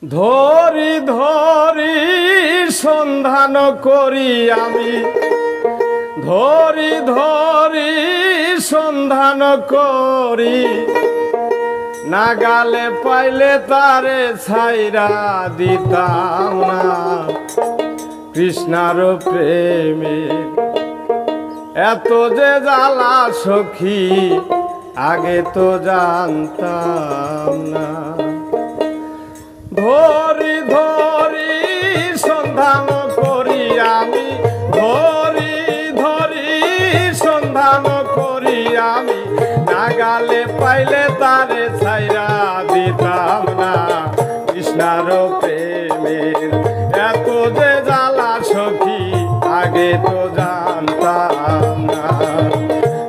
ধরি ধরি সন্ধান করি আমি, ধরি ধরি সন্ধান করি, নাগালে পাইলে তারে ছাইরা দিতাম না। কৃষ্ণার প্রেমে এত যে জ্বালা সখী, আগে তো জানতাম না। ধরি ধরি সন্ধান করি আমি, ধরি ধরি সন্ধান করি আমি, নাগালে পাইলে তারে ছাইরা দিতাম না। কৃষ্ণার প্রেমের এত যে জ্বালা সখী, আগে তো জানতাম না।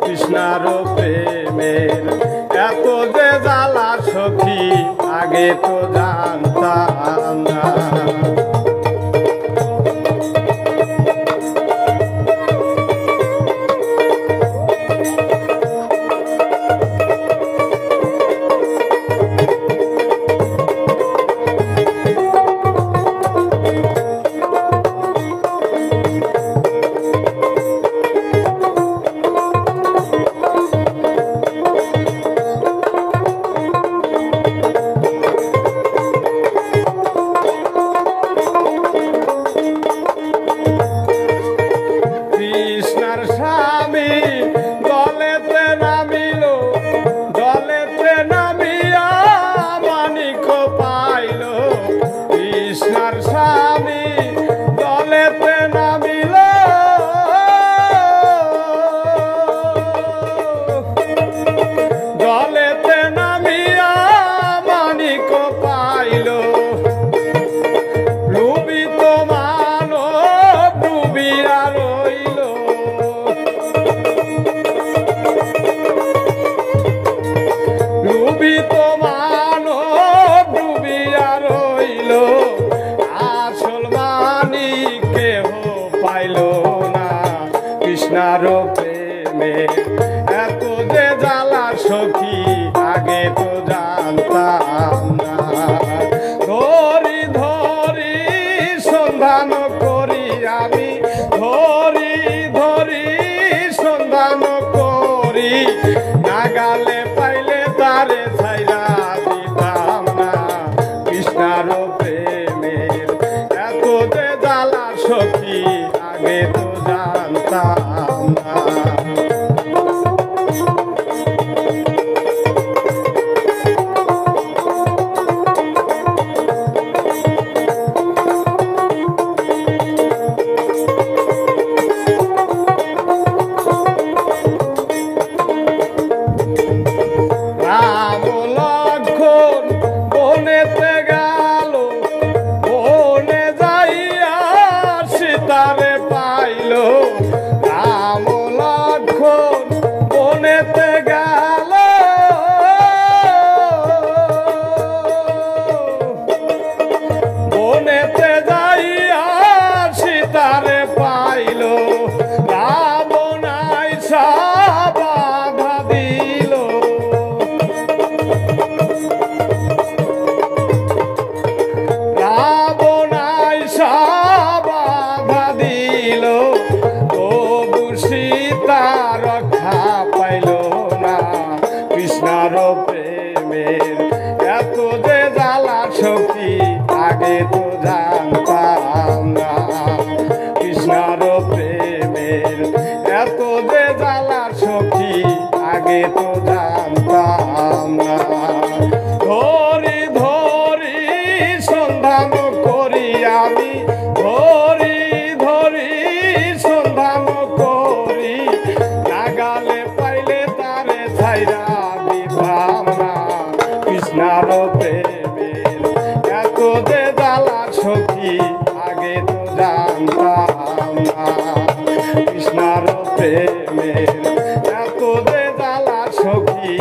কৃষ্ণার প্রেমের এত যে জ্বালা সখী, আগে তো জানতাম না। কৃষ্ণার স্বামী দলেতে নামিল, দলেতে নামিয়া মানিক পাইল। লুবিত মানব ডুবিয়া রইল, লুবিত মানব ডুবিয়া রইল। আসল মানিক কেহ পাইল না। কৃষ্ণার প্রেমে এত যে জ্বালা সখী, আগে তো জানতাম না। ধরি ধরি সন্ধান করি আমি, ধরি ধরি সন্ধান করি, নাগালে পাইলে তারে ছাইরা দিতাম না। কৃষ্ণার প্রেমের এত যে জ্বালা সখী, আগে তো জানতাম না। রাম লক্ষ্মণ বনেতে গেল, বনে যাইয়া সীতারে পাইল। রাম লক্ষ্মণ বনেতে গেল, বনেতে যাইয়া সীতারে পাইল। রাবণ আইসা বাধা দিল, রাবণ আইসা বাধা দিল। তবু সীতা রক্ষা পাইল না। কৃষ্ণার প্রেমের এত যে জ্বালা সখী, আগে তো জানতাম না। কৃষ্ণার প্রেমের এত যে জ্বালা সখী, আগে তো জানতাম না। ধরি ধরি সন্ধান করি আমি, ধরি ধরি সন্ধান করি, নাগালে পাইলে তারে ছাইরা দিতাম না। কৃষ্ণার প্রেমের এত যে জ্বালা সখী, আগে তো জানতাম না। কৃষ্ণার প্রেমের এত যে জ্বালা সখী,